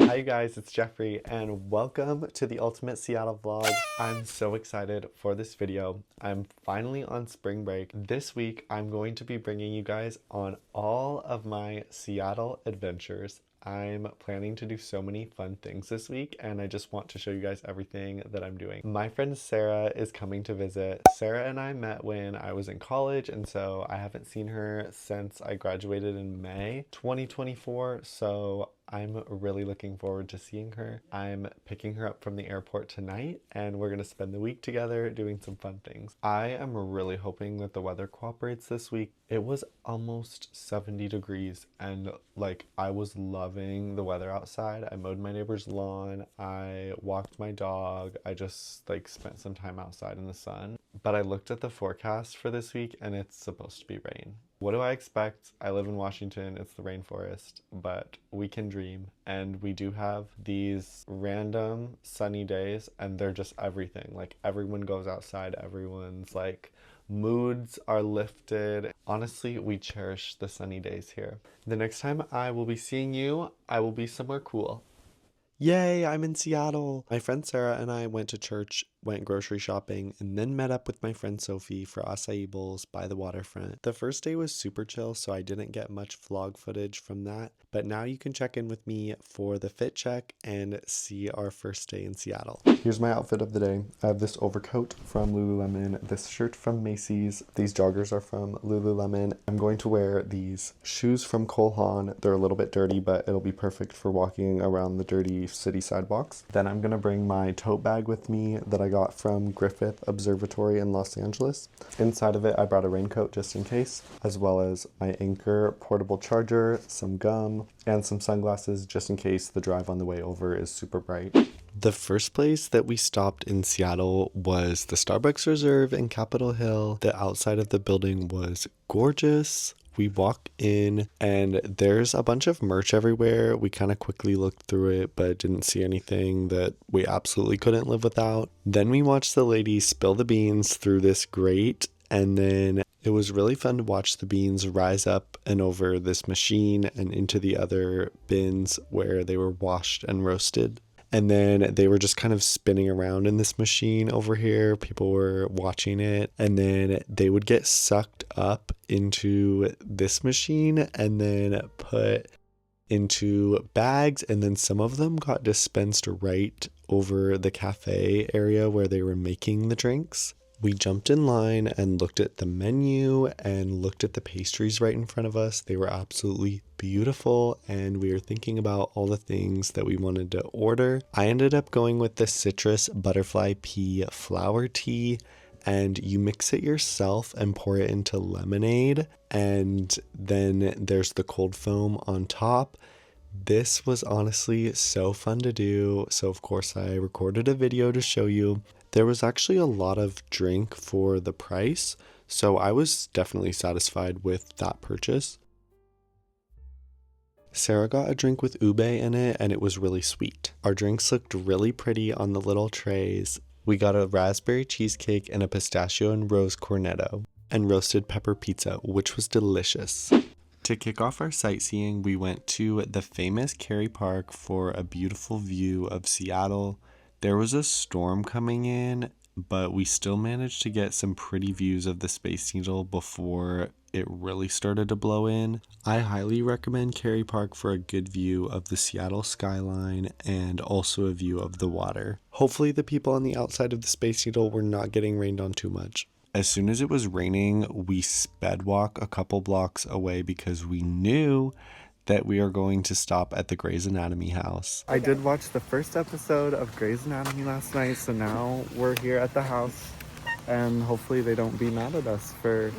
Hi you guys, it's Jeffrey and welcome to the ultimate Seattle vlog. I'm so excited for this video. I'm finally on spring break. This week I'm going to be bringing you guys on all of my Seattle adventures. I'm planning to do so many fun things this week and I just want to show you guys everything that I'm doing. My friend Sarah is coming to visit. Sarah and I met when I was in college and so I haven't seen her since I graduated in May 2024, so I'm really looking forward to seeing her. I'm picking her up from the airport tonight and we're gonna spend the week together doing some fun things. I am really hoping that the weather cooperates this week. It was almost 70 degrees and like I was loving the weather outside. I mowed my neighbor's lawn, I walked my dog, I just like spent some time outside in the sun. But I looked at the forecast for this week and it's supposed to be rain. What do I expect? I live in Washington, it's the rainforest, but we can dream. And we do have these random sunny days and they're just everything. Like everyone goes outside, everyone's like moods are lifted. Honestly, we cherish the sunny days here. The next time I will be seeing you, I will be somewhere cool. Yay, I'm in Seattle. My friend Sarah and I went to church, went grocery shopping, and then met up with my friend Sophie for acai bowls by the waterfront. The first day was super chill, so I didn't get much vlog footage from that, but now you can check in with me for the fit check and see our first day in Seattle. Here's my outfit of the day. I have this overcoat from Lululemon, this shirt from Macy's, these joggers are from Lululemon. I'm going to wear these shoes from Cole Haan. They're a little bit dirty, but it'll be perfect for walking around the dirty city sidewalks. Then I'm gonna bring my tote bag with me that I got from Griffith Observatory in Los Angeles. Inside of it, I brought a raincoat just in case, as well as my Anchor portable charger, some gum, and some sunglasses just in case the drive on the way over is super bright. The first place that we stopped in Seattle was the Starbucks Reserve in Capitol Hill. The outside of the building was gorgeous. We walk in and there's a bunch of merch everywhere. We kind of quickly looked through it, but didn't see anything that we absolutely couldn't live without. Then we watched the ladies spill the beans through this grate, and then it was really fun to watch the beans rise up and over this machine and into the other bins where they were washed and roasted. And then they were just kind of spinning around in this machine over here. People were watching it. And then they would get sucked up into this machine and then put into bags. And then some of them got dispensed right over the cafe area where they were making the drinks. We jumped in line and looked at the menu and looked at the pastries right in front of us. They were absolutely beautiful and we were thinking about all the things that we wanted to order. I ended up going with the citrus butterfly pea flower tea, and you mix it yourself and pour it into lemonade, and then there's the cold foam on top. This was honestly so fun to do, so of course I recorded a video to show you. There was actually a lot of drink for the price, so I was definitely satisfied with that purchase. Sarah got a drink with ube in it and it was really sweet. Our drinks looked really pretty on the little trays. We got a raspberry cheesecake and a pistachio and rose cornetto, and roasted pepper pizza, which was delicious. To kick off our sightseeing, we went to the famous Kerry Park for a beautiful view of Seattle. There was a storm coming in, but we still managed to get some pretty views of the Space Needle before it really started to blow in. I highly recommend Kerry Park for a good view of the Seattle skyline and also a view of the water. Hopefully the people on the outside of the Space Needle were not getting rained on too much. As soon as it was raining, we sped walk a couple blocks away because we knew that we are going to stop at the Grey's Anatomy house. I did watch the first episode of Grey's Anatomy last night, so now we're here at the house, and hopefully they don't be mad at us for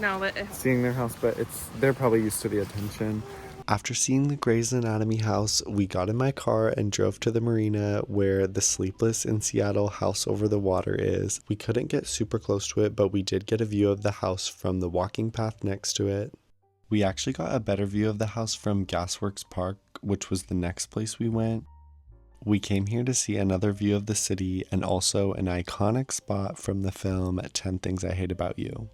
seeing their house, but they're probably used to the attention. After seeing the Grey's Anatomy house, we got in my car and drove to the marina where the Sleepless in Seattle house over the water is. We couldn't get super close to it, but we did get a view of the house from the walking path next to it. We actually got a better view of the house from Gasworks Park, which was the next place we went. We came here to see another view of the city and also an iconic spot from the film 10 Things I Hate About You.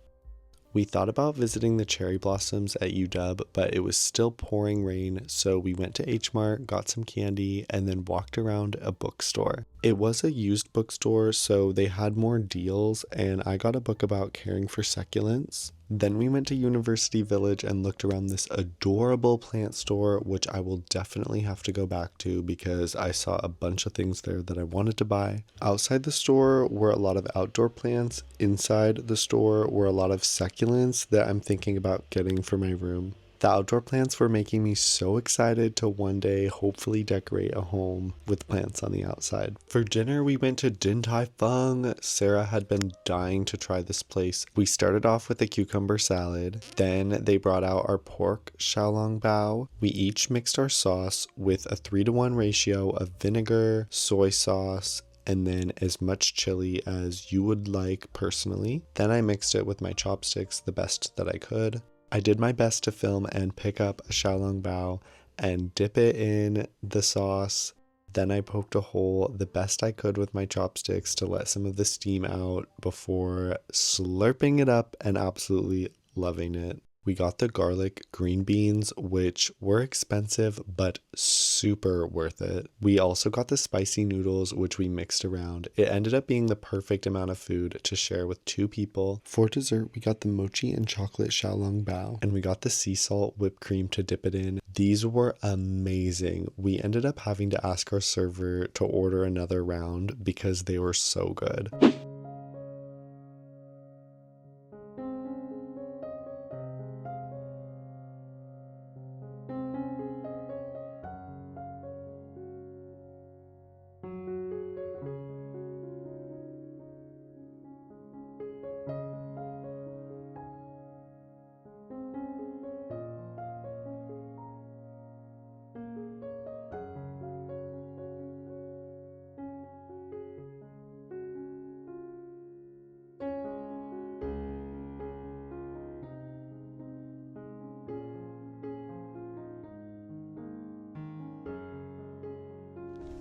We thought about visiting the cherry blossoms at UW, but it was still pouring rain, so we went to H Mart, got some candy, and then walked around a bookstore. It was a used bookstore, so they had more deals, and I got a book about caring for succulents. Then we went to University Village and looked around this adorable plant store, which I will definitely have to go back to because I saw a bunch of things there that I wanted to buy. Outside the store were a lot of outdoor plants. Inside the store were a lot of succulents that I'm thinking about getting for my room. The outdoor plants were making me so excited to one day hopefully decorate a home with plants on the outside. For dinner, we went to Din Tai Fung. Sarah had been dying to try this place. We started off with a cucumber salad. Then they brought out our pork xiaolong bao. We each mixed our sauce with a 3-to-1 ratio of vinegar, soy sauce, and then as much chili as you would like personally. Then I mixed it with my chopsticks the best that I could. I did my best to film and pick up a xiaolong bao and dip it in the sauce. Then I poked a hole the best I could with my chopsticks to let some of the steam out before slurping it up and absolutely loving it. We got the garlic green beans, which were expensive, but super worth it. We also got the spicy noodles, which we mixed around. It ended up being the perfect amount of food to share with 2 people. For dessert, we got the mochi and chocolate xiaolong bao, and we got the sea salt whipped cream to dip it in. These were amazing. We ended up having to ask our server to order another round because they were so good.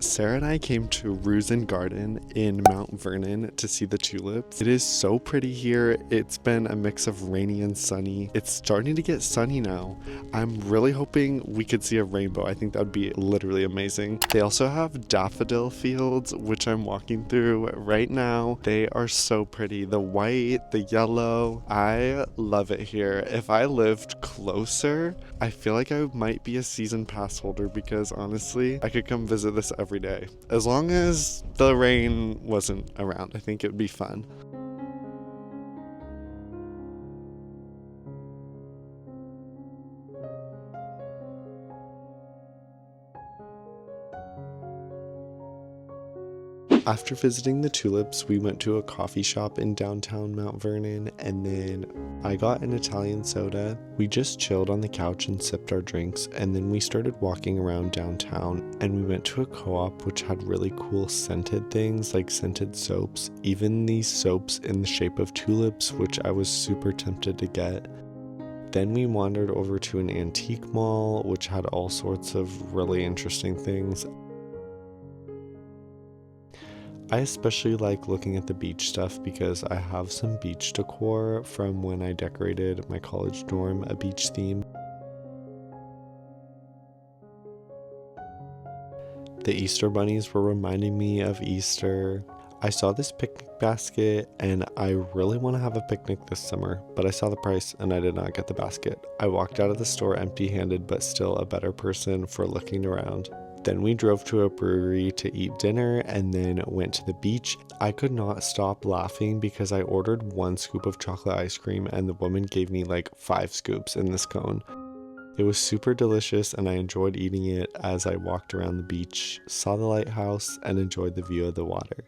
Sarah and I came to Rusin Garden in Mount Vernon to see the tulips. It is so pretty here. It's been a mix of rainy and sunny. It's starting to get sunny now. I'm really hoping we could see a rainbow. I think that would be literally amazing. They also have daffodil fields, which I'm walking through right now. They are so pretty. The white, the yellow. I love it here. If I lived closer, I feel like I might be a season pass holder because honestly, I could come visit this every day. As long as the rain wasn't around, I think it would be fun. After visiting the tulips, we went to a coffee shop in downtown Mount Vernon, and then I got an Italian soda. We just chilled on the couch and sipped our drinks, and then we started walking around downtown, and we went to a co-op which had really cool scented things, like scented soaps, even these soaps in the shape of tulips, which I was super tempted to get. Then we wandered over to an antique mall, which had all sorts of really interesting things. I especially like looking at the beach stuff because I have some beach decor from when I decorated my college dorm a beach theme. The Easter bunnies were reminding me of Easter. I saw this picnic basket and I really want to have a picnic this summer, but I saw the price and I did not get the basket. I walked out of the store empty-handed, but still a better person for looking around. Then we drove to a brewery to eat dinner and then went to the beach. I could not stop laughing because I ordered 1 scoop of chocolate ice cream and the woman gave me like 5 scoops in this cone. It was super delicious and I enjoyed eating it as I walked around the beach, saw the lighthouse, and enjoyed the view of the water.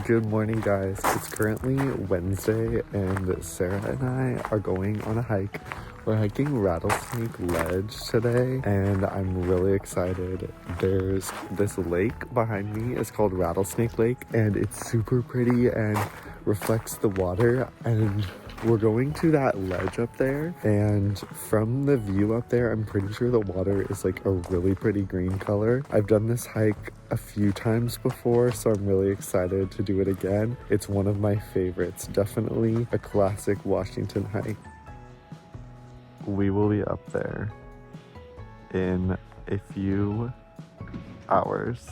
Good morning, guys. It's currently Wednesday and Sarah and I are going on a hike. We're hiking Rattlesnake Ledge today and I'm really excited. There's this lake behind me. It's called Rattlesnake Lake and it's super pretty and reflects the water, and we're going to that ledge up there, and from the view up there, I'm pretty sure the water is like a really pretty green color. I've done this hike a few times before, so I'm really excited to do it again. It's one of my favorites, definitely a classic Washington hike. We will be up there in a few hours.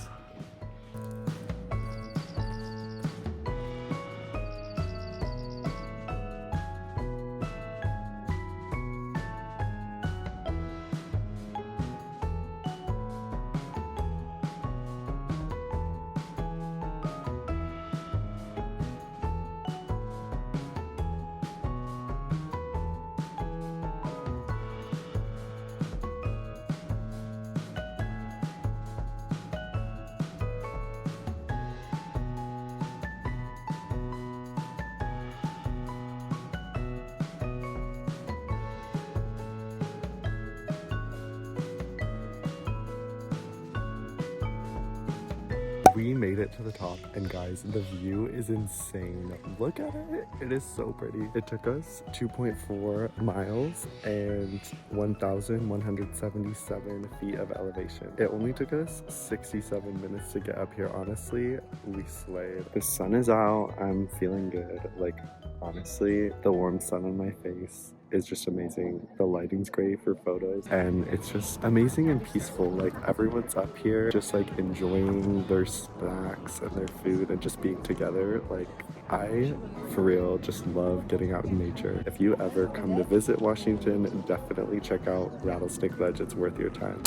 We made it to the top, and guys, the view is insane. Look at it. It is so pretty. It took us 2.4 miles and 1,177 feet of elevation. It only took us 67 minutes to get up here. Honestly, we slayed. The sun is out. I'm feeling good. Like, honestly, the warm sun on my face is just amazing. The lighting's great for photos, and it's just amazing and peaceful. Like, everyone's up here just like enjoying their snacks and their food and just being together. Like, I for real just love getting out in nature. If you ever come to visit Washington, definitely check out Rattlesnake Ledge. It's worth your time.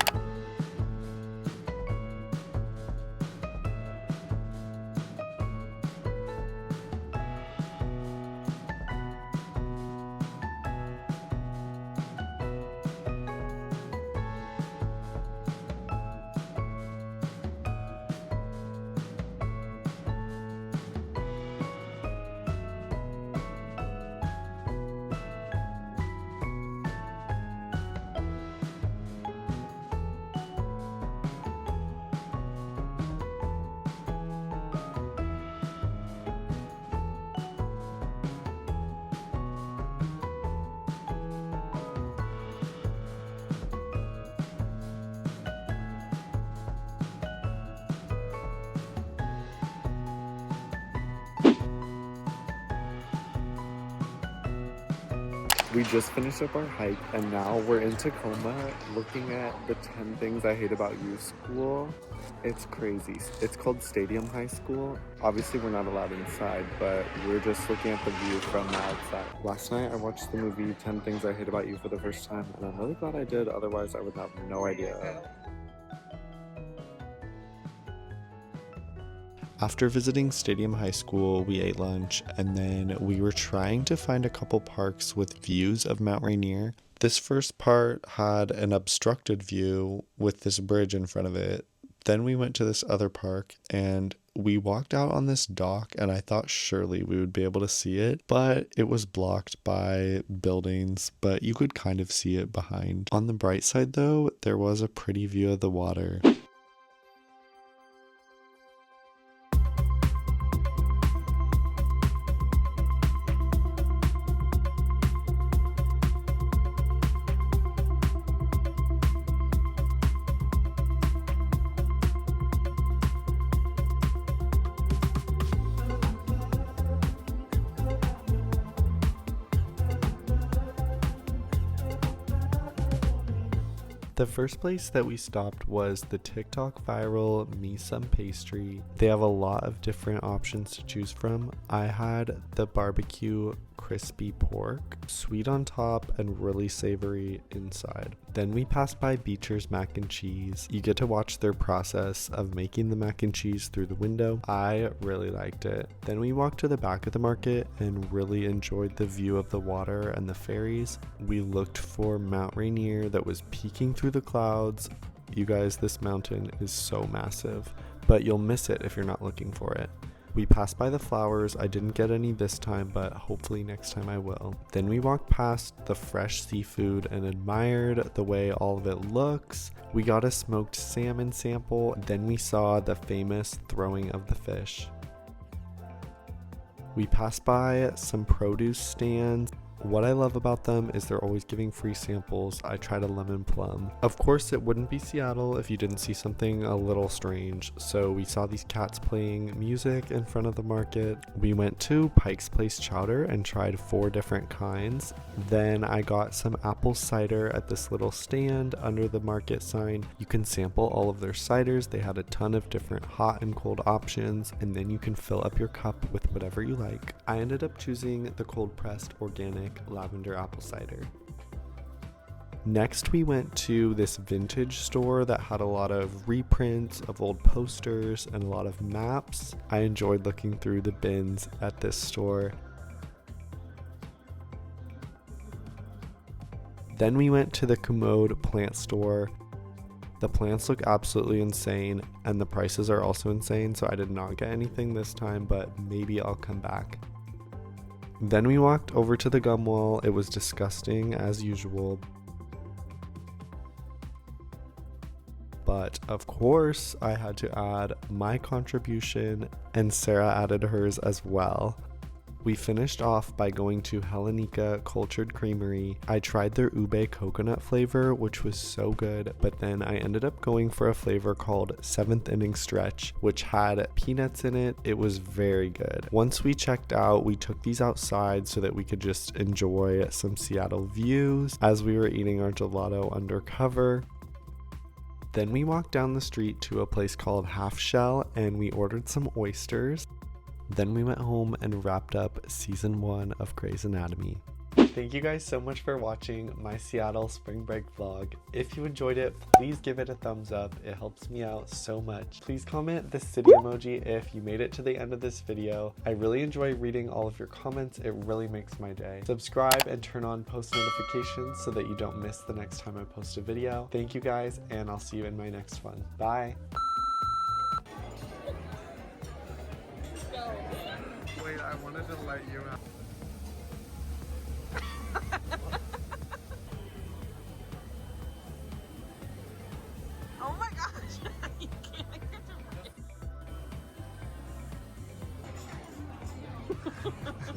We just finished up our hike, and now we're in Tacoma looking at the 10 things I hate about you school. It's crazy. It's called Stadium High School. Obviously we're not allowed inside, but we're just looking at the view from the outside. Last night I watched the movie 10 Things I Hate About You for the first time, and I'm really glad I did, otherwise I would have no idea. After visiting Stadium High School, we ate lunch, and then we were trying to find a couple parks with views of Mount Rainier. This first part had an obstructed view with this bridge in front of it. Then we went to this other park, and we walked out on this dock, and I thought surely we would be able to see it, but it was blocked by buildings, but you could kind of see it behind. On the bright side though, there was a pretty view of the water. The first place that we stopped was the TikTok viral Me Some Pastry. They have a lot of different options to choose from. I had the barbecue crispy pork, sweet on top and really savory inside. Then we passed by Beecher's mac and cheese. You get to watch their process of making the mac and cheese through the window. I really liked it. Then we walked to the back of the market and really enjoyed the view of the water and the ferries. We looked for Mount Rainier that was peeking through the clouds. You guys, this mountain is so massive, but you'll miss it if you're not looking for it. We passed by the flowers. I didn't get any this time, but hopefully next time I will. Then we walked past the fresh seafood and admired the way all of it looks. We got a smoked salmon sample. Then we saw the famous throwing of the fish. We passed by some produce stands. What I love about them is they're always giving free samples. I tried a lemon plum. Of course, it wouldn't be Seattle if you didn't see something a little strange. So we saw these cats playing music in front of the market. We went to Pike's Place Chowder and tried 4 different kinds. Then I got some apple cider at this little stand under the market sign. You can sample all of their ciders. They had a ton of different hot and cold options, and then you can fill up your cup with whatever you like. I ended up choosing the cold pressed organic lavender apple cider. Next, we went to this vintage store that had a lot of reprints of old posters and a lot of maps. I enjoyed looking through the bins at this store. Then we went to the Commode plant store. The plants look absolutely insane and the prices are also insane, so I did not get anything this time, but maybe I'll come back. Then we walked over to the gum wall. It was disgusting as usual. But of course, I had to add my contribution, and Sarah added hers as well. We finished off by going to Hellenica Cultured Creamery. I tried their ube coconut flavor, which was so good, but then I ended up going for a flavor called 7th Inning Stretch, which had peanuts in it. It was very good. Once we checked out, we took these outside so that we could just enjoy some Seattle views as we were eating our gelato under cover. Then we walked down the street to a place called Half Shell and we ordered some oysters. Then we went home and wrapped up season 1 of Grey's Anatomy. Thank you guys so much for watching my Seattle spring break vlog. If you enjoyed it, please give it a thumbs up. It helps me out so much. Please comment the city emoji if you made it to the end of this video. I really enjoy reading all of your comments. It really makes my day. Subscribe and turn on post notifications so that you don't miss the next time I post a video. Thank you guys, and I'll see you in my next one. Bye. Wait, I wanted to let you out. Oh my gosh! You can't get to